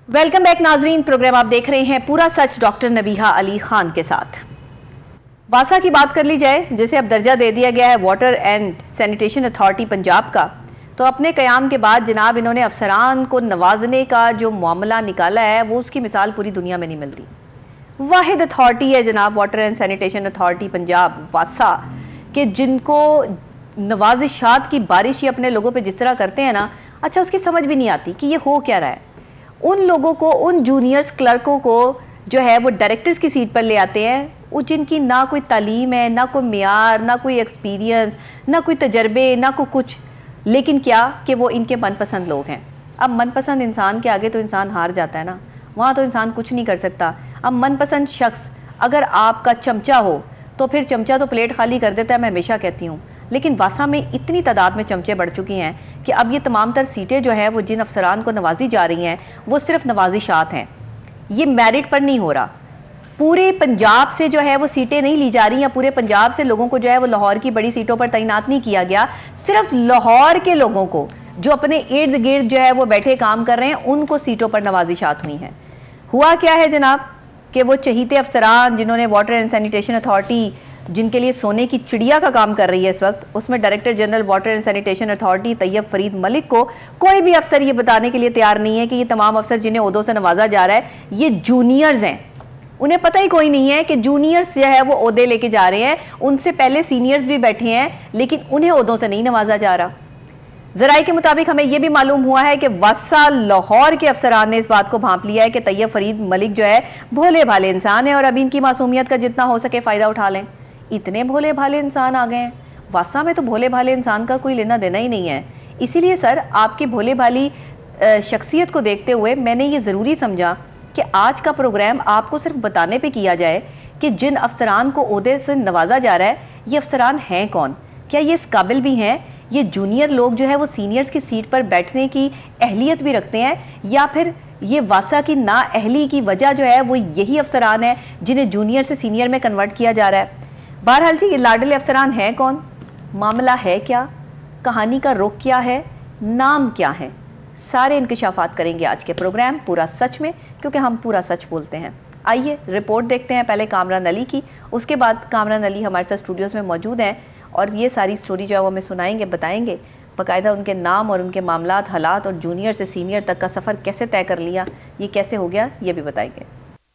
Welcome back नाजरीन। Programme आप देख रहे हैं पूरा सच डॉक्टर नबीहा अली खान के साथ। वासा की बात कर ली जाए, जिसे अब दर्जा दे दिया गया है water and sanitation authority Punjab का, तो अपने क़याम के बाद जनाब इन्होंने अफसरान को नवाजने का जो मामला निकाला है वो उसकी मिसाल पूरी दुनिया में नहीं मिलती। वाहिद अथॉरिटी है जनाब water and sanitation authority Punjab वासा, कि जिनको नवाजिशात की बारिश ही अपने लोगों पे जिस तरह करते हैं ना, अच्छा उसकी समझ भी नहीं आती कि ये हो क्या रहा है। उन लोगों को, उन जूनियर्स क्लर्कों को जो है वो डायरेक्टर्स की सीट पर ले आते हैं, वो जिनकी ना कोई तालीम है, ना कोई मियार, ना कोई एक्सपीरियंस, ना कोई तजर्बे, ना कोई कुछ, लेकिन क्या कि वो इनके मनपसंद लोग हैं। अब मनपसंद इंसान के आगे तो इंसान हार जाता है ना, वहाँ तो इंसान कुछ नहीं कर सकता। अब मनपसंद शख्स अगर आपका चमचा हो तो फिर चमचा तो प्लेट खाली कर देता है, मैं हमेशा कहती हूँ। लेकिन वासा में इतनी तादाद में चमचे बढ़ चुकी हैं कि अब ये तमाम तर सीटें जो है वो जिन अफसरान को नवाजी जा रही हैं वो सिर्फ नवाजिशात हैं, ये मेरिट पर नहीं हो रहा। पूरे पंजाब से जो है वो सीटें नहीं ली जा रही, या पूरे पंजाब से लोगों को जो है वो लाहौर की बड़ी सीटों पर तैनात नहीं किया गया। सिर्फ लाहौर के लोगों को जो अपने इर्द गिर्द जो है वो बैठे काम कर रहे हैं उनको सीटों पर नवाजिशात हुई हैं। हुआ क्या है जनाब कि वो चहीते अफसरान जिन्होंने वाटर एंड सैनिटेशन अथॉरिटी, जिनके लिए सोने की चिड़िया का काम कर रही है इस वक्त, उसमें director general water and sanitation authority Tayyab Farid Malik को कोई भी अफसर ये बताने के लिए तैयार नहीं है कि ये तमाम अफसर जिन्हें ओहदों से नवाजा जा रहा है ये जूनियर्स हैं। उन्हें पता ही कोई नहीं है कि जूनियर्स जो है वो ओहदे लेके जा रहे हैं, उनसे पहले सीनियर्स भी बैठे हैं लेकिन उन्हें ओहदों से नहीं नवाजा जा रहा। ज़राए के मुताबिक हमें यह भी मालूम हुआ है कि वासा लाहौर के अफसरान ने इस बात को भांप लिया है कि तैयब फरीद मलिक जो है भोले भाले इंसान है और अब इनकी मासूमियत का जितना हो सके फ़ायदा उठा लें। इतने भोले भाले इंसान आ गए हैं वासा में, तो भोले भाले इंसान का कोई लेना देना ही नहीं है। इसीलिए सर आपकी भोले भाली शख्सियत को देखते हुए मैंने ये ज़रूरी समझा कि आज का प्रोग्राम आपको सिर्फ बताने पे किया जाए कि जिन अफसरान को ओहदे से नवाजा जा रहा है ये अफसरान हैं कौन, क्या ये इस काबिल भी हैं, ये जूनियर लोग जो है वो सीनियर्स की सीट पर बैठने की अहलियत भी रखते हैं, या फिर ये वासा की नाअहली की वजह जो है वो यही अफसरान है जिन्हें जूनियर से सीनियर में कन्वर्ट किया जा रहा है। बहरहाल जी, ये लाडले अफसरान हैं कौन, मामला है क्या, कहानी का रुख क्या है, नाम क्या है, सारे इंकशाफात करेंगे आज के प्रोग्राम पूरा सच में, क्योंकि हम पूरा सच बोलते हैं। आइए रिपोर्ट देखते हैं पहले कामरान अली की, उसके बाद कामरान अली हमारे साथ स्टूडियोज़ में मौजूद हैं और ये सारी स्टोरी जो है वो हमें सुनाएंगे, बताएंगे बाकायदा उनके नाम और उनके मामलात, हालात और जूनियर से सीनियर तक का सफ़र कैसे तय कर लिया, ये कैसे हो गया, ये भी बताएंगे।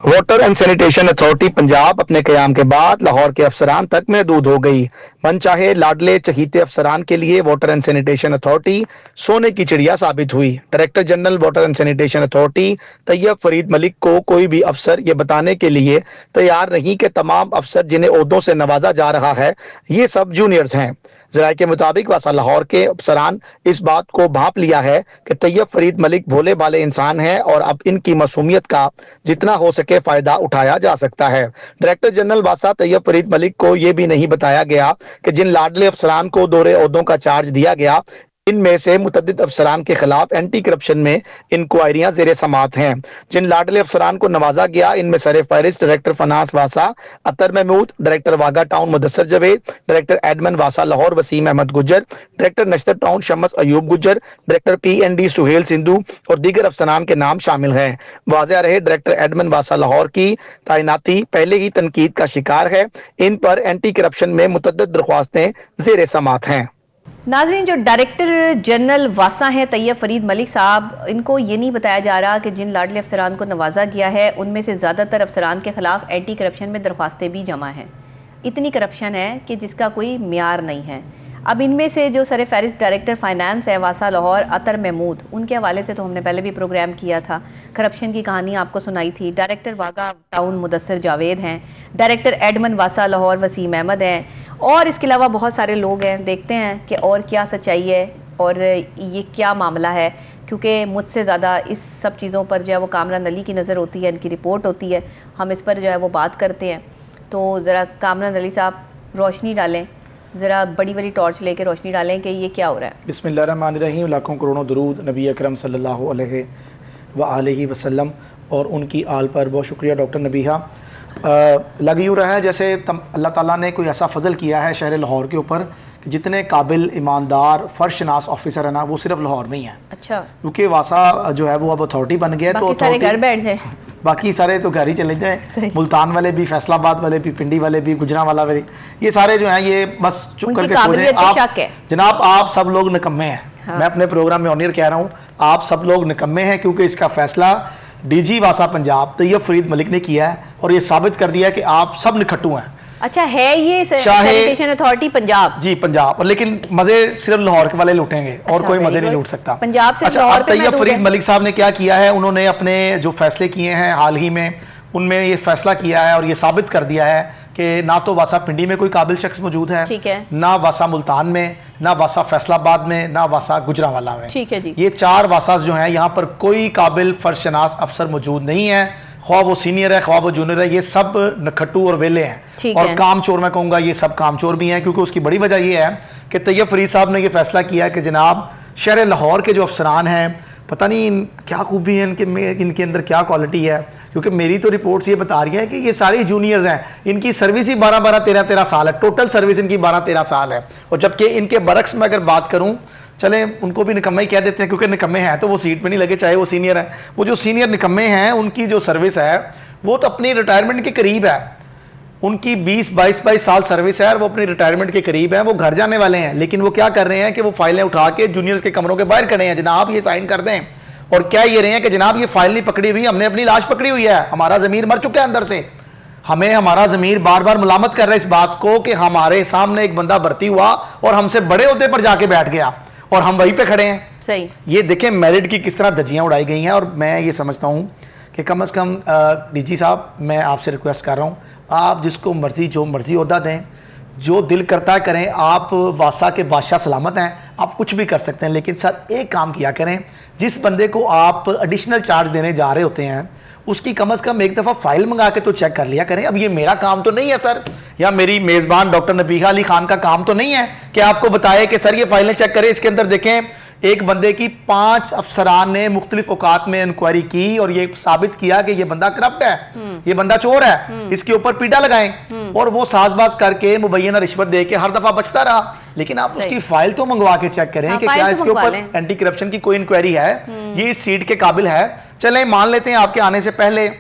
Water and sanitation authority Punjab अपने कयाम के बाद लाहौर के अफसरान तक महदूद हो गई। मनचाहे लाडले चहीते अफसरान के लिए वाटर एंड सैनिटेशन अथॉरिटी सोने की चिड़िया साबित हुई। Director general water and sanitation authority Tayyab Farid Malik को कोई भी अफसर ये बताने के लिए तैयार नहीं कि तमाम अफसर जिन्हें ओहदों से नवाजा जा रहा है ये सब जूनियर्स हैं। ज़राए के मुताबिक वासा लाहौर के अफसरान इस बात को भांप लिया है कि तैयब फरीद मलिक भोले भाले इंसान हैं और अब इनकी मासूमियत का जितना हो सके फायदा उठाया जा सकता है। डायरेक्टर जनरल वासा तैयब फरीद मलिक को यह भी नहीं बताया गया कि जिन लाडले अफसरान को दोहरे ओहदों का चार्ज दिया गया इनमें से मुतद्दिद अफसरान के खिलाफ एंटी करप्शन में इंक्वायरियां ज़ेरे समात हैं। जिन लाडले अफसरान को नवाजा गया इनमें सर फहरिस्त डायरेक्टर फनास वासा अतर महमूद, डायरेक्टर वागा town Mudassar Javed, director Edmund वासा Lahore Wasim Ahmad Gujjar, director नश्तर town Shams Ayub Gujjar, director PND Suhail Sindhu और दीगर अफसरान के नाम शामिल हैं। वाज़ेह रहे डायरेक्टर एडमन वासा लाहौर की तैनाती पहले ही तनकीद का शिकार है। इन पर एंटी करप्शन में मुतद्दिद दरख्वास्तें ज़ेरे समात हैं। नाजरीन, जो डायरेक्टर जनरल वासा हैं तैयब फरीद मलिक साहब, इनको ये नहीं बताया जा रहा कि जिन लाडले अफसरान को नवाजा गया है उनमें से ज़्यादातर अफसरान के खिलाफ एंटी करप्शन में दरख्वास्तें भी जमा हैं। इतनी करप्शन है कि जिसका कोई म्यार नहीं है। अब इनमें से जो सर फहरिस्त डायरेक्टर फाइनेंस है वासा लाहौर अतर महमूद, उनके हवाले से तो हमने पहले भी प्रोग्राम किया था, करप्शन की कहानी आपको सुनाई थी। डायरेक्टर वागा टाउन मुदस्सर जावेद हैं, डायरेक्टर एडमन वासा लाहौर वसीम अहमद हैं और इसके अलावा बहुत सारे लोग हैं। देखते हैं कि और क्या सच्चाई है और ये क्या मामला है, क्योंकि मुझसे ज़्यादा इस सब चीज़ों पर जो है वो कामरान अली की नज़र होती है, इनकी रिपोर्ट होती है, हम इस पर जो है वो बात करते हैं। तो ज़रा कामरान अली साहब रोशनी डालें, ज़रा बड़ी बड़ी टॉर्च लेके रोशनी डालें कि ये क्या हो रहा है। बिस्मिल्लाहिर्रहमानिर्रहीम। लाखों करोड़ों दुरूद नबी अकरम सल्लल्लाहु अलैहि व आलिहि वसल्लम और उनकी आल पर बहुत शुक्रिया डॉक्टर नबीहा। लग यूँ रहा है जैसे अल्लाह ताला ने कोई ऐसा फ़ज़ल किया है शहर लाहौर के ऊपर कि जितने काबिल ईमानदार फर्शनास ऑफिसर है ना वो सिर्फ लाहौर में ही है। अच्छा, क्योंकि वासा जो है वो अब अथॉरिटी बन गया है, तो बाकी सारे घर authority- बैठ जाए। बाकी सारे तो घर ही चले जाए, सही। मुल्तान वाले भी, फैसलाबाद वाले भी, पिंडी वाले भी, गुजरांवाला वाले, ये सारे जो हैं ये बस चुप उनकी करके सो काबिलियत जाएं। पे शक है। जनाब आप सब लोग निकम्मे हैं। हाँ। मैं अपने प्रोग्राम में ऑनियर कह रहा हूँ, आप सब लोग निकम्मे हैं, क्योंकि इसका फैसला डीजी वासा पंजाब तैयब फरीद मलिक ने किया है और ये साबित कर दिया है कि आप सब निखट्टू हैं। अच्छा, है ये चाहे- सैनिटेशन अथॉरिटी पंजाब? जी पंजाब, और लेकिन मजे सिर्फ लाहौर के वाले लूटेंगे और अच्छा, कोई very मजे नहीं good। लूट सकता। पंजाब से अच्छा, लाहौर अब पे तैयब महदूद फरीद है। मलिक साहब ने क्या किया है, उन्होंने अपने जो फैसले किए हैं हाल ही में, उनमें ये फैसला किया है और ये साबित कर दिया है कि ना तो वासा पिंडी में कोई काबिल शख्स मौजूद है, ठीक है। ना वासा मुल्तान में, ना वासा फैसलाबाद में, ना वासा गुजरांवाला में। ठीक है जी। ये 4 वासास जो हैं यहाँ पर कोई काबिल फर्शनास अफसर मौजूद नहीं है, ख्वाह वो सीनियर है ख्वाह वो जूनियर है, ये सब नखट्टू और वेले हैं। ठीक और है। काम चोर मैं कहूँगा ये सब काम चोर भी हैं, क्योंकि उसकी बड़ी वजह ये है कि तैयब फरीद साहब ने ये फैसला किया है कि जनाब शहर लाहौर के जो अफसरान हैं, पता नहीं क्या खूबी है इनके में, इनके अंदर क्या क्वालिटी है, क्योंकि मेरी तो रिपोर्ट्स ये बता रही है कि ये सारे जूनियर्स हैं, इनकी सर्विस ही 12-12, 13-13 साल है, टोटल सर्विस इनकी 12-13 साल है। और जबकि इनके बरक्स में अगर बात करूं, चले उनको भी निकम्मे ही कह देते हैं, क्योंकि निकम्मे हैं तो वो सीट पे नहीं लगे, चाहे वो सीनियर है। वो जो सीनियर निकम्मे हैं उनकी जो सर्विस है वो तो अपनी रिटायरमेंट के करीब है, उनकी 20-22 साल सर्विस है और वो अपनी रिटायरमेंट के करीब है, वो घर जाने वाले हैं। लेकिन वो क्या कर रहे हैं कि वो फाइलें उठा के जूनियर्स के कमरों के बाहर खड़े हैं, जनाब ये साइन कर दें, और क्या ये रहे हैं कि जनाब ये फाइल नहीं पकड़ी हुई, हमने अपनी लाश पकड़ी हुई है, हमारा ज़मीर मर चुका है अंदर से, हमें हमारा ज़मीर बार बार मुलामत कर रहा है इस बात को कि हमारे सामने एक बंदा भर्ती हुआ और हमसे बड़े ओहदे पर जाके बैठ गया और हम वहीं पे खड़े हैं। सही। ये देखें मेरिट की किस तरह धज्जियां उड़ाई गई हैं। और मैं ये समझता हूँ कि कम से कम डीजी साहब, मैं आपसे रिक्वेस्ट कर रहा हूँ, आप जिसको मर्जी जो मर्जी ओहदा दें, जो दिल करता है करें, आप वासा के बादशाह सलामत हैं, आप कुछ भी कर सकते हैं। लेकिन सर एक काम किया करें, जिस बंदे को आप एडिशनल चार्ज देने जा रहे होते हैं उसकी कम से कम एक दफ़ा फाइल मंगा के तो चेक कर लिया करें। अब ये मेरा काम तो नहीं है सर, या मेरी मेज़बान डॉक्टर नबीहा अली खान का काम तो नहीं है कि आपको बताए कि सर ये फाइलें चेक करें, इसके अंदर देखें एक बंदे की 5 अफसरान ने मुख्तलिफ औकात में इंक्वायरी की और ये साबित किया कि ये बंदा करप्ट है, ये बंदा चोर है, इसके ऊपर पीड़ा लगाएं, और वो साजबाज करके मुबैना रिश्वत दे के हर दफा बचता रहा। लेकिन आप उसकी फाइल तो मंगवा के चेक करें कि क्या इसके ऊपर एंटी करप्शन की कोई इंक्वायरी है, ये इस सीट के काबिल है। चलें मान लेते हैं आपके आने से पहले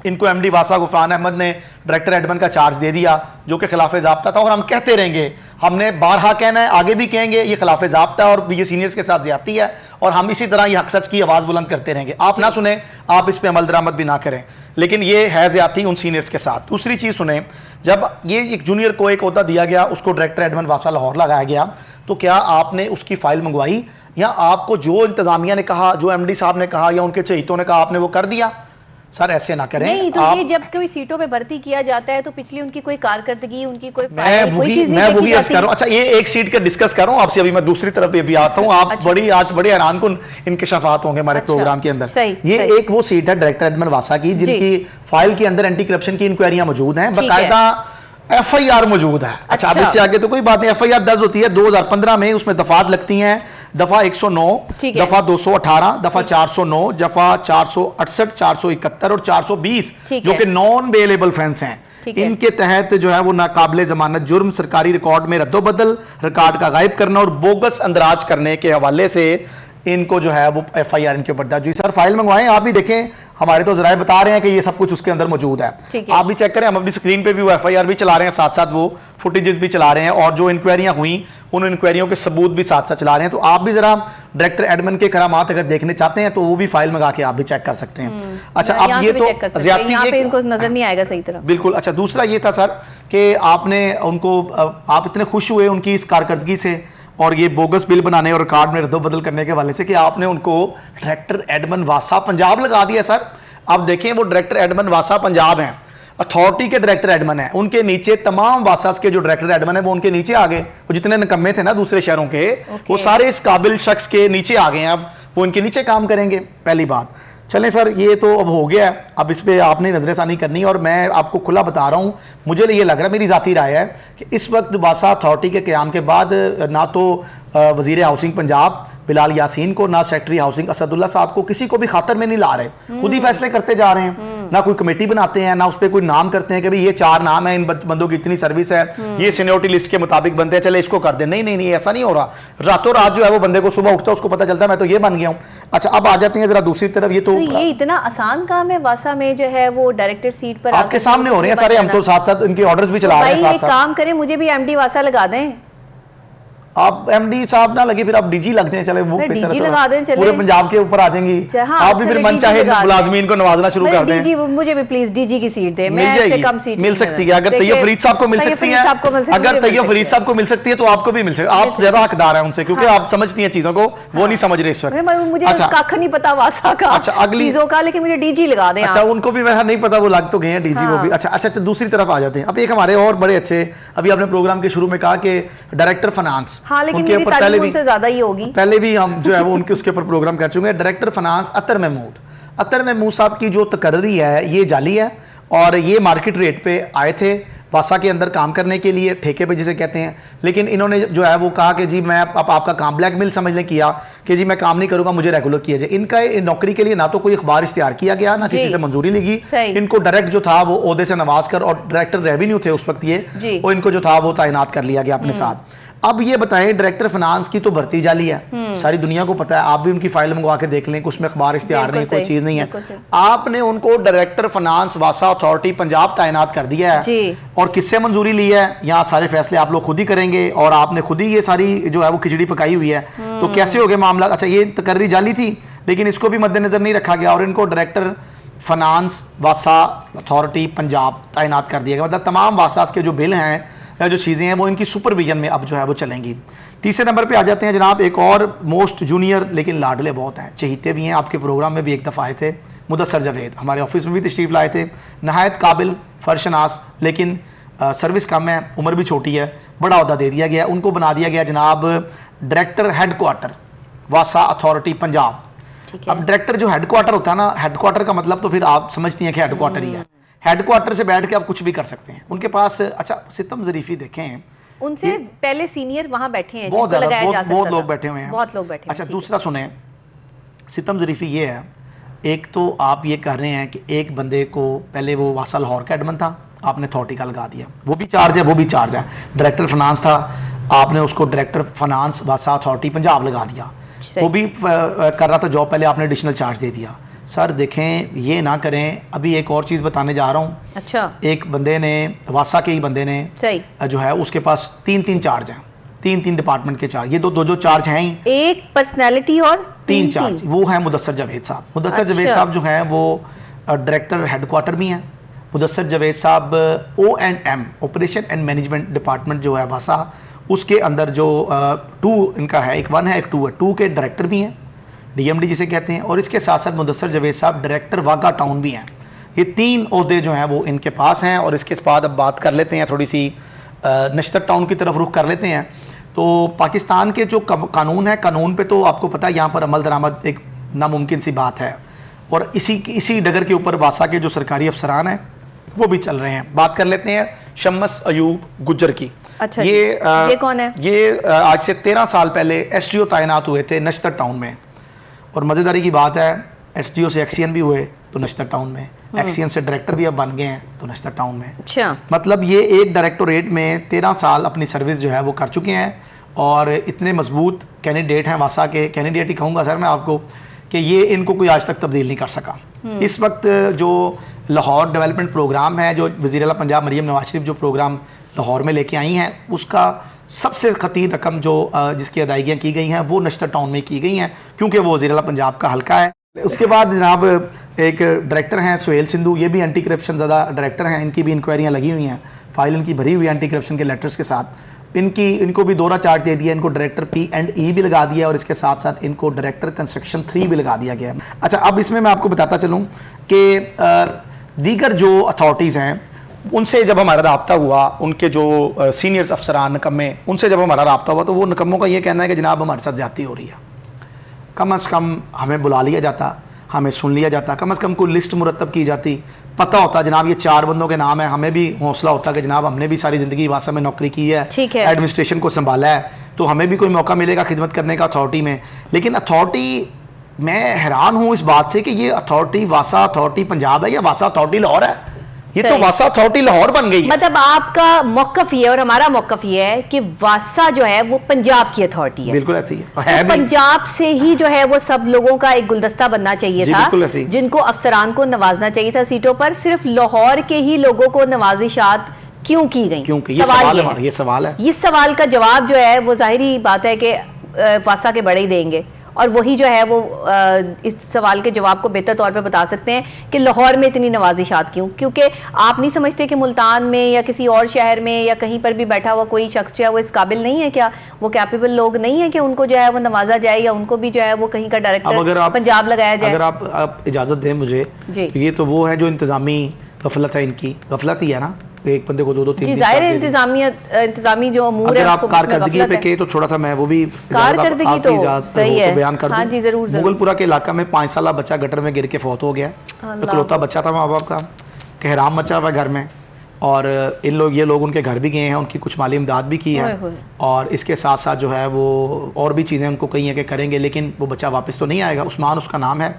इनको एमडी वासा गुफरान अहमद ने डायरेक्टर एडमिन का चार्ज दे दिया, जो कि खिलाफ ज़ाब्ता था, और हम कहते रहेंगे, हमने बारहा कहना है, आगे भी कहेंगे, ये खिलाफ ज़ाब्ता है और ये सीनियर्स के साथ ज्यादती है, और हम इसी तरह ये हक सच की आवाज़ बुलंद करते रहेंगे। आप ना सुने, आप इस पर अमल दरामद भी ना करें, लेकिन ये है ज्यादती उन सीनियर्स के साथ। दूसरी चीज़ सुने, जब ये एक जूनियर को एक ओहदा दिया गया, उसको डायरेक्टर एडमिन वासा लाहौर लगाया गया, तो क्या आपने उसकी फाइल मंगवाई, या आपको जो इंतजामिया ने कहा, जो एमडी साहब ने कहा, या उनके चहीतों ने कहा, आपने वो कर दिया? सर ऐसे ना करें। नहीं तो ये जब कोई सीटों पे भर्ती किया जाता है तो पिछली उनकी कोई कारकर्दगी, उनकी कोई फाइल, कोई चीज नहीं देखी जाती। कर रहा हूं। अच्छा, ये एक सीट का डिस्कस कर रहा हूं आपसे, अभी मैं दूसरी तरफ भी आता हूं। आप अच्छा। आज बड़े हैरानकुन इंकशाफात होंगे हमारे प्रोग्राम के अंदर। ये एक वो सीट है डायरेक्टर एडमिन वासा की, जिनकी फाइल के अंदर एंटी करप्शन की इंक्वायरियां मौजूद हैं, बाकायदा FIR मौजूद है। अच्छा, अब इससे आगे तो कोई बात नहीं, FIR दर्ज होती है 2015 में, उसमें दफात लगती हैं, दफा 109, दफा 218, दफा 409, दफा 468, 471 और 420, जो कि नॉन बेलेबल ऑफेंस हैं। इनके तहत जो है वो नाकाबिले जमानत जुर्म, सरकारी रिकॉर्ड में रद्दोबदल, रिकॉर्ड का गायब करना और बोगस अंदराज करने के हवाले से इनको जो है वो FIR इनके ऊपर दर्ज हुई। सर फाइल मंगवाएं, आप भी देखें, हमारे तो जराए बता रहे हैं कि ये सब कुछ उसके अंदर मौजूद है, आप भी चेक करें। हम अपनी स्क्रीन पे भी वो FIR भी चला रहे हैं, साथ साथ वो फुटेजेस भी चला रहे हैं, और जो इंक्वायरियां हुई उन इंक्वायरियों के सबूत भी साथ साथ चला रहे हैं। तो आप भी जरा डायरेक्टर एडमिन के करामात अगर देखने चाहते हैं तो वो भी फाइल मंगा के आप भी चेक कर सकते हैं। अच्छा, अब ये तो ज्यादती इनको नजर नहीं आएगा सही तरह। बिल्कुल। अच्छा, दूसरा ये था सर कि आपने उनको, आप इतने खुश हुए उनकी इस कारकर्दगी से और ये बोगस बिल बनाने और रिकॉर्ड में रद्दोबदल करने के वाले से कि आपने उनको डायरेक्टर एडमिन वासा पंजाब लगा दिया। सर अब देखें, वो डायरेक्टर एडमिन वासा पंजाब हैं, अथॉरिटी के डायरेक्टर एडमिन हैं, उनके नीचे तमाम वासास के जो डायरेक्टर एडमिन है वो उनके नीचे आ गए। वो जितने निकम्मे थे ना दूसरे शहरों के, वो सारे इस काबिल शख्स के नीचे आ गए हैं, अब वो इनके नीचे काम करेंगे। पहली बात। चलें सर, ये तो अब हो गया है, अब इस पर आपने नजरसानी करनी है, और मैं आपको खुला बता रहा हूँ, मुझे ये लग रहा है, मेरी ज़ाती राय है कि इस वक्त वासा अथॉरिटी के क़याम के बाद ना तो वज़ीर हाउसिंग पंजाब, बिलाल यासीन को, ना सेक्रेटरी हाउसिंग असदुल्ला साहब को, किसी को भी खातर में नहीं ला रहे, खुद ही फैसले करते जा रहे हैं। ना कोई कमेटी बनाते हैं, ना उस पर कोई नाम करते हैं कि भाई ये 4 नाम है, इन बंदों की इतनी सर्विस है, ये सीनियरिटी लिस्ट के मुताबिक बनते हैं, चले इसको कर दें। नहीं नहीं नहीं, ऐसा नहीं हो रहा। रातों रात जो है वो बंदे को सुबह उठता है उसको पता चलता है मैं तो ये बन गया हूँ। अच्छा, अब आ जाते हैं जरा दूसरी तरफ। ये इतना आसान काम है वासा में जो है वो डायरेक्टर सीट पर आपके सामने हो रहे हैं सारे, हम तो साथ साथ इनके ऑर्डर्स भी चला रहे हैं। भाई एक काम करें, मुझे भी एमडी वासा लगा दें। आप एमडी साहब ना लगे, फिर आप डीजी लग जाए, चले वो डीजी लगा दें, चले पूरे पंजाब के ऊपर आ जाएंगी। आप भी फिर मन चाहे मुलाजमीन को नवाजना शुरू कर दें। मुझे भी प्लीज डीजी की सीट दे, मिल जाएगी, मिल सकती है। अगर तैयब फरीद साहब को मिल सकती है, अगर तैयब फरीद साहब को मिल सकती है तो आपको भी मिल सकती है। आप ज्यादा हकदार हैं उनसे, क्योंकि आप समझती हैं चीजों को, वो नहीं समझ रहे इस वक्त। मुझे कख नहीं पता वासा का, अच्छा अगली चीजों का, लेकिन मुझे डीजी लगा दें। अच्छा, उनको भी वैसा नहीं पता, वो लग तो गए हैं डीजी वो भी। अच्छा अच्छा, दूसरी तरफ आ जाते हैं। अब एक हमारे और बड़े अच्छे, अभी आपने प्रोग्राम के शुरू में कहा कि डायरेक्टर फाइनेंस, हाँ, लेकिन मेरी तारीफ उनसे ज्यादा ही होगी। पहले भी हम जो है वो उनके उसके ऊपर प्रोग्राम कर चुके हैं। डायरेक्टर फाइनेंस अतर महमूद साहब की जो तकर्री है ये जाली है, और ये मार्केट रेट पे आए थे वासा के अंदर काम करने के लिए, ठेके पे जिसे कहते हैं। लेकिन इन्होंने जो है वो कहा कि जी मैं आपका काम ब्लैकमेल समझ लें किया कि जी मैं काम नहीं करूंगा, मुझे रेगुलर किया जाए। इनका नौकरी के लिए ना तो कोई अखबार इश्तिहार किया गया, ना किसी से मंजूरी लगी। इनको डायरेक्ट जो था वो ओहदे से नवाज कर, और डायरेक्टर रेवेन्यू थे उस वक्त ये, और इनको जो था वो तैनात कर लिया गया अपने साथ। अब ये बताएं, डायरेक्टर फाइनेंस की तो भर्ती जाली है, सारी दुनिया को पता है। आप भी उनकी फाइल मंगवा के देख लें, उसमें अखबार इश्तिहार नहीं, कोई चीज नहीं है। आपने उनको डायरेक्टर फाइनेंस वासा अथॉरिटी पंजाब तैनात कर दिया है, और किससे मंजूरी ली है? यहाँ सारे फैसले आप लोग खुद ही करेंगे, और आपने खुद ही ये सारी जो है वो खिचड़ी पकाई हुई है। तो कैसे हो गए मामला? अच्छा, ये तकर्री जाली थी, लेकिन इसको भी मद्देनजर नहीं रखा गया, और इनको डायरेक्टर फाइनेंस वासा अथॉरिटी पंजाब तैनात कर दिया गया। मतलब तमाम वासास के जो बिल हैं, जो चीज़ें हैं, वो इनकी सुपरविजन में अब जो है वो चलेंगी। तीसरे नंबर पे आ जाते हैं जनाब, एक और मोस्ट जूनियर लेकिन लाडले बहुत हैं, चहीते भी हैं, आपके प्रोग्राम में भी एक दफ़ा आए थे, मुदस्सर जावेद हमारे ऑफिस में भी तशरीफ़ लाए थे। नहायत काबिल फरशनास, लेकिन सर्विस कम है, उम्र भी छोटी है, बड़ा अहदा दे दिया गया। उनको बना दिया गया जनाब डायरेक्टर हेडक्वार्टर वासा अथॉरिटी पंजाब। अब डायरेक्टर जो हेडक्वार्टर होता है ना, हेडक्वार्टर का मतलब तो फिर आप समझती हैं कि हेडक्वार्टर ही है। हेडक्वार्टर से बैठ के आप कुछ भी कर सकते हैं उनके पास। अच्छा, सितम ज़रीफ़ी देखें, उनसे पहले सीनियर वहां बैठे हैं, बहुत ज़्यादा, बहुत लोग बैठे हुए हैं, बहुत लोग बैठे हैं। अच्छा, दूसरा सुने, सितम ज़रीफ़ी ये है, एक तो आप ये कह रहे हैं कि एक बंदे को पहले वो वासा लाहौर का एडमन था, आपने अथॉरिटी का लगा दिया, वो भी चार्ज है, वो भी चार्ज है। डायरेक्टर फाइनेंस था, आपने उसको डायरेक्टर फाइनेंस वासा अथॉरिटी पंजाब लगा दिया, वो भी कर रहा था जॉब, पहले आपने एडिशनल चार्ज दे दिया। सर देखें, ये ना करें। अभी एक और चीज़ बताने जा रहा हूँ। अच्छा, एक बंदे ने, वासा के ही बंदे ने सही जो है उसके पास 3 चार्ज हैं, 3 डिपार्टमेंट के चार्ज, ये दो जो चार्ज हैं ही, एक पर्सनैलिटी और 3 चार्ज। वो है मुदस्सर जावेद साहब। मुदस्सर जावेद साहब जो हैं वो डायरेक्टर हेडक्वार्टर भी हैं। मुदस्सर जावेद साहब O&M operation and management department जो है वासा, उसके अंदर जो 2 इनका है, एक 1 है एक 2 है, 2 के डायरेक्टर भी हैं, DMD जिसे कहते हैं, और इसके साथ साथ मुदस्सर जावेद साहब डायरेक्टर वाघा टाउन भी हैं। ये 3 ओहदे जो हैं वो इनके पास हैं। और इसके बाद अब बात कर लेते हैं थोड़ी सी नश्तर टाउन की तरफ रुख कर लेते हैं। तो पाकिस्तान के जो कानून है, कानून पे तो आपको पता है यहाँ पर अमल दरामद एक नामुमकिन सी बात है, और इसी डगर के ऊपर वासा के जो सरकारी अफसरान हैं वो भी चल रहे हैं। बात कर लेते हैं शम्स अयूब गुज्जर की। अच्छा, ये कौन है? ये आज से 13 साल पहले SDO तैनात हुए थे नश्तर टाउन में, और मज़ेदारी की बात है SDO से एक्सियन भी हुए तो नश्तर टाउन में, एक्सियन से डायरेक्टर भी अब बन गए हैं तो नश्तर टाउन में। अच्छा, मतलब ये एक डायरेक्टोरेट में 13 साल अपनी सर्विस जो है वो कर चुके हैं, और इतने मजबूत कैंडिडेट हैं वासा के, कैंडिडेट ही कहूँगा सर मैं आपको, कि ये इनको कोई आज तक तब्दील नहीं कर सका। इस वक्त जो लाहौर डेवलपमेंट प्रोग्राम है, जो वज़ीर आला पंजाब मरियम नवाज शरीफ जो प्रोग्राम लाहौर में लेके आई हैं, उसका सबसे खतीर रकम जो जिसकी अदायगियाँ की गई हैं वो नश्तर टाउन में की गई हैं, क्योंकि वो वज़ीर आला पंजाब का हल्का है। उसके बाद जनाब एक डायरेक्टर हैं सुहेल सिंधु, ये भी एंटी करप्शन ज़्यादा डायरेक्टर हैं, इनकी भी इंक्वायरियाँ लगी हुई हैं, फाइल इनकी भरी हुई है एंटी करप्शन के लेटर्स के साथ। इनको भी 2 चार्ज दे दिया, इनको डायरेक्टर P&E भी लगा दिया, और इसके साथ साथ इनको डायरेक्टर कंस्ट्रक्शन 3 भी लगा दिया गया। अच्छा, अब इसमें मैं आपको बताता चलूँ कि दीगर जो अथॉरिटीज़ हैं उनसे जब हमारा रब्ता हुआ, उनके जो सीनियर्स अफसरान नकम्मे, उनसे जब हमारा रब्ता हुआ तो वो नकम्मों का ये कहना है कि जनाब हमारे साथ ज़्यादती हो रही है, कम अज़ कम हमें बुला लिया जाता, हमें सुन लिया जाता, कम से कम कोई लिस्ट मुरतब की जाती, पता होता जनाब ये 4 बंदों के नाम है, हमें भी हौसला होता कि जनाब हमने भी सारी ज़िंदगी वासा में नौकरी की है, एडमिनिस्ट्रेशन को संभाला है, तो हमें भी कोई मौका मिलेगा खिदमत करने का अथॉरिटी में। लेकिन अथॉरिटी, मैं हैरान हूँ इस बात से कि ये अथॉरिटी वासा अथॉरिटी पंजाब है या वासा अथॉरिटी लाहौर है? ये तो वासा अथॉरिटी लाहौर बन गई है। मतलब आपका मौकफ ये और हमारा मौकफ ये है कि वासा जो है वो पंजाब की अथॉरिटी है। बिल्कुल ऐसी है, तो पंजाब से ही जो है वो सब लोगों का एक गुलदस्ता बनना चाहिए था, जिनको अफसरान को नवाजना चाहिए था सीटों पर। सिर्फ लाहौर के ही लोगों को नवाजिशात क्यों की गई? क्योंकि ये सवाल है। इस सवाल का जवाब जो है वो जाहिरी बात है कि वासा के बड़े ही देंगे, और वही जो है वो इस सवाल के जवाब को बेहतर तौर पे बता सकते हैं कि लाहौर में इतनी नवाजिशात क्यों। क्योंकि आप नहीं समझते कि मुल्तान में या किसी और शहर में या कहीं पर भी बैठा हुआ कोई शख्स जो है वो इस काबिल नहीं है, क्या वो कैपेबल लोग नहीं है कि उनको जो है वो नवाजा जाए या उनको भी जो है वो कहीं का डायरेक्टर पंजाब लगाया जाए? अगर आप इजाज़त दें मुझे, ये तो वो है जो इंतजामी गफलत है, इनकी गफलत ही है ना, एक बंदे को 2-2 3 जाहिर है इंतजामी जो अमूर है, अगर आप कारकर्दगी पे के तो थोड़ा सा मैं वो भी कारकर्दगी तो सही है, बयान कर दूं। हाँ जी जरूर। मुगलपुरा के इलाका में 5 साल बच्चा गटर में गिर के फौत हो गया, इकलौता बच्चा था माँ बाप का, कहराम मचा हुआ घर में, और ये लोग उनके घर भी गए हैं, उनकी कुछ माली इमदाद भी की है, और इसके साथ साथ जो है वो और भी चीज़ें उनको कही हैं कि करेंगे, लेकिन वो बच्चा वापस तो नहीं आएगा। उस्मान उसका नाम है,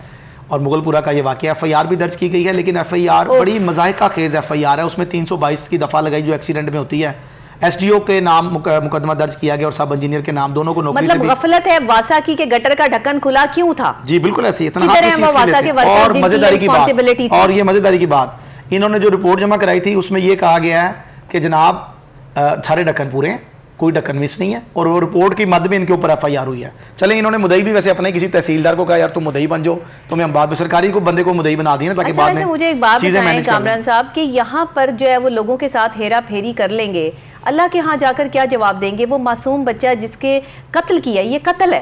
और मुगलपुरा का ये वाक़या FIR भी दर्ज की गई है, लेकिन FIR बड़ी मज़ाहिका खेज़ FIR है, उसमें 322 की दफ़ा लगाई जो एक्सीडेंट में होती है। SDO के नाम मुकदमा दर्ज किया गया और सब इंजीनियर के नाम, दोनों को नौकरी से भी। गफलत है वासा की के गटर का ढक्कन खुला क्यों था? जी बिल्कुल ऐसी है। और मज़ेदारी की बात, और ये मज़ेदारी की बात, इन्होंने जो रिपोर्ट जमा कराई थी उसमें ये कहा गया है कि जनाब सारे ढक्कन पूरे हैं, कोई ढक्कन मिस नहीं है, और वो रिपोर्ट की मद में इनके ऊपर FIR हुई है। चले इन्होंने मुदई भी वैसे अपने किसी तहसीलदार को कहा यार तुम मुदई बन जाओ, तुम्हें हम बाद में सरकारी को बंदे को मुदई बना दिए ना, ताकि बाद में मुझे एक बात बताएं कामरान साहब कि यहाँ पर जो है वो लोगों के साथ हेरा फेरी कर लेंगे, अल्लाह के यहाँ जाकर क्या जवाब देंगे? वो मासूम बच्चा जिसके कत्ल किया, ये कत्ल है,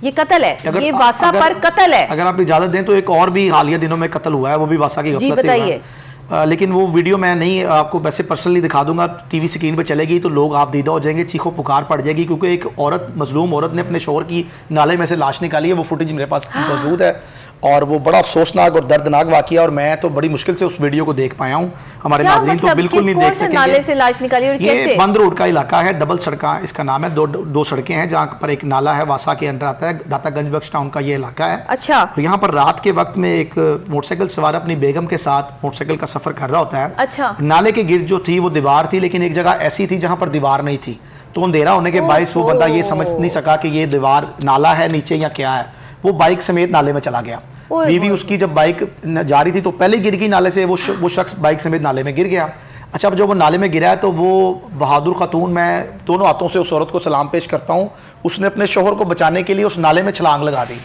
ये कत्ल है, ये वासा पर कत्ल है। अगर आप इजाजत दें तो एक और भी हालिया दिनों में कत्ल हुआ है, वो भी वासा की गफलत से हुआ है। लेकिन वो वीडियो मैं नहीं आपको वैसे पर्सनली दिखा दूंगा, टीवी स्क्रीन पे चलेगी तो लोग आप दीदा हो जाएंगे, चीखो पुकार पड़ जाएगी, क्योंकि एक औरत, मजलूम औरत ने अपने शोहर की नाले में से लाश निकाली है। वो फुटेज मेरे पास मौजूद है, और वो बड़ा अफसोसनाक और दर्दनाक वाक़या, और मैं तो बड़ी मुश्किल से उस वीडियो को देख पाया हूँ। हमारे नाज़रीन तो बिल्कुल नहीं देख सकेंगे। नाले से लाश निकाली और कैसे? ये बंद रोड का इलाका है, डबल सड़का इसका नाम है, दो सड़कें हैं जहाँ पर एक नाला है, वासा के अंडर आता है, दातागंज बख्श टाउन का ये इलाका है। अच्छा। यहाँ पर रात के वक्त में एक मोटरसाइकिल सवार अपनी बेगम के साथ मोटरसाइकिल का सफर कर रहा होता है। अच्छा। नाले के गिर्द जो थी वो दीवार थी, लेकिन एक जगह ऐसी थी जहाँ पर दीवार नहीं थी, तो अंधेरा होने के बायस वो बंदा ये समझ नहीं सका कि ये दीवार नाला है नीचे या क्या है। वो बाइक समेत नाले में चला गया। बीवी उसकी जब बाइक जा रही थी तो पहले गिर गई नाले से, वो शख्स बाइक समेत नाले में गिर गया। अच्छा, अब जब वो नाले में गिरा है तो वो बहादुर खातून, मैं दोनों हाथों से उस औरत को सलाम पेश करता हूँ, उसने अपने शोहर को बचाने के लिए उस नाले में छलांग लगा दी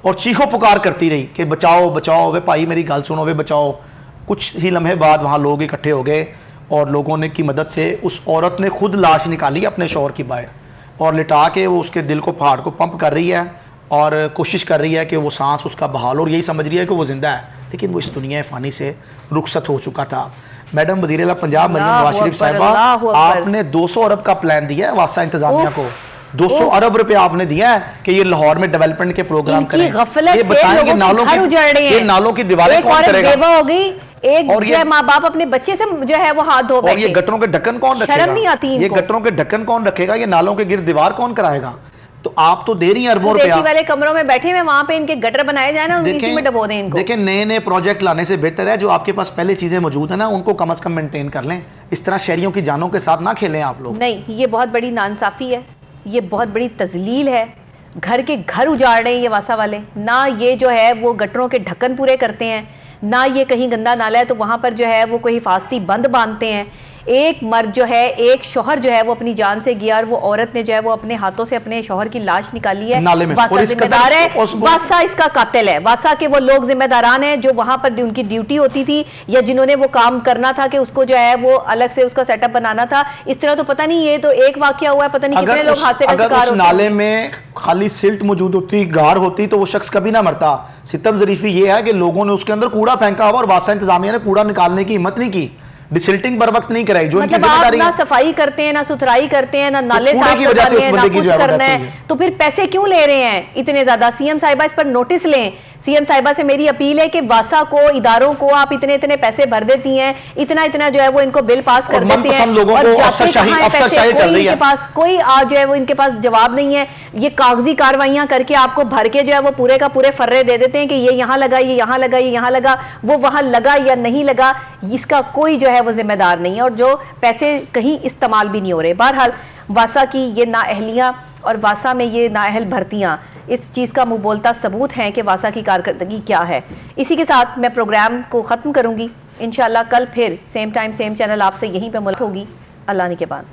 और चीखो पुकार करती रही कि बचाओ बचाओ, वे भाई मेरी गल सुनो, वे बचाओ। कुछ ही लम्हे बाद वहाँ लोग इकट्ठे हो गए और लोगों ने की मदद से उस औरत ने खुद लाश निकाली अपने शोहर की बाहर, और लिटा के वो उसके दिल को, फाड़ को पंप कर रही है और कोशिश कर रही है कि वो सांस उसका बहाल, और यही समझ रही है कि वो जिंदा है, लेकिन वो इस दुनिया फ़ानी से रुखसत हो चुका था। मैडम वज़ीर-ए-आला पंजाब मरियम नवाज शरीफ साहिबा, आपने 200 अरब का प्लान दिया है वासा इंतजामिया को, 200 अरब रुपए आपने दिया है कि ये लाहौर में डेवलपमेंट के प्रोग्राम करें। ये बताएंगे नालों की दीवारें कौन करेगा? हो गई एक, और ये माँ बाप अपने बच्चे से जो है वो हाथ धो बैठे, और ये गटरों के ढक्कन कौन रखेगा? शर्म नहीं आती इनको? ये गटरों के ढक्कन कौन रखेगा? ये नालों के गिर्द दीवार कौन कराएगा? तो आप तो दे रही हैं अरबों रुपया। वाले कमरों में बैठे हुए, वहां पे इनके गटर बनाए जाए ना, इसी में डबो दें इनको। देखें, नए नए प्रोजेक्ट लाने से बेहतर है जो आपके पास पहले चीजें मौजूद है ना, उनको कम से कम मेंटेन कर लें। इस तरह शहरियों की जानों के साथ ना खेलें आप लोग। नहीं, ये बहुत बड़ी नाइंसाफी है, ये बहुत बड़ी तजलील है। घर के घर उजाड़ रहे हैं ये वासा वाले, ना ये जो है वो गटरों के ढक्कन पूरे करते हैं, ना ये कहीं गंदा नाला है तो वहां पर जो है वो कोई हिफाजती बंद बांधते हैं। एक मर्द जो है, एक शौहर जो है वो अपनी जान से गया और वो औरत ने जो है वो अपने हाथों से अपने शौहर की लाश निकाली है। वासा जिम्मेदार है, वासा इसका कातिल है। वासा के वो लोग जिम्मेदारान हैं जो वहां पर उनकी ड्यूटी होती थी या जिन्होंने वो काम करना था कि उसको जो है वो अलग से उसका सेटअप बनाना था। इस तरह तो पता नहीं, ये तो एक वाकया हुआ है, पता नहीं कितने लोग हादसे का शिकार होते। नाले में खाली सिल्ट मौजूद होती, गार होती, तो वो शख्स कभी ना मरता। सितम ज़रीफी ये है कि लोगों ने उसके अंदर कूड़ा फेंका हुआ और वासा इंतजामिया ने कूड़ा निकालने की हिम्मत नहीं की, डिसिल्टिंग बर वक्त नहीं कराई, जो इनकी जिम्मेदारी है। ना सफाई करते हैं, ना सुथराई करते हैं, ना नाले साफ करते हैं, ना कुछ करना है, तो फिर पैसे क्यों ले रहे हैं इतने ज्यादा? सीएम साहिबा इस पर नोटिस लें। सीएम साहिबा से मेरी अपील है कि वासा को, इदारों को आप इतने इतने पैसे भर देती हैं, इतना इतना जो है वो इनको बिल पास कर देते हैं लोगों और को जाते कहाँ हैं पैसे, कोई इनके पास कोई जो है वो इनके पास जवाब नहीं है। ये कागजी कार्रवाइयां करके आपको भर के जो है वो पूरे का पूरे फर्रे दे देते हैं कि ये यहाँ लगा, ये यहाँ लगा, ये यहाँ लगा, वो वहां लगा या नहीं लगा, इसका कोई जो है वो जिम्मेदार नहीं है और जो पैसे कहीं इस्तेमाल भी नहीं हो रहे। बहरहाल वासा की ये नाअहलियां और वासा में ये नाअहल भर्तियां इस चीज़ का मुंह बोलता सबूत हैं कि वासा की कारकर्दगी क्या है। इसी के साथ मैं प्रोग्राम को ख़त्म करूंगी। इंशाल्लाह कल फिर सेम टाइम सेम चैनल आपसे यहीं पे मुलाकात होगी। अल्लाह निगहबान।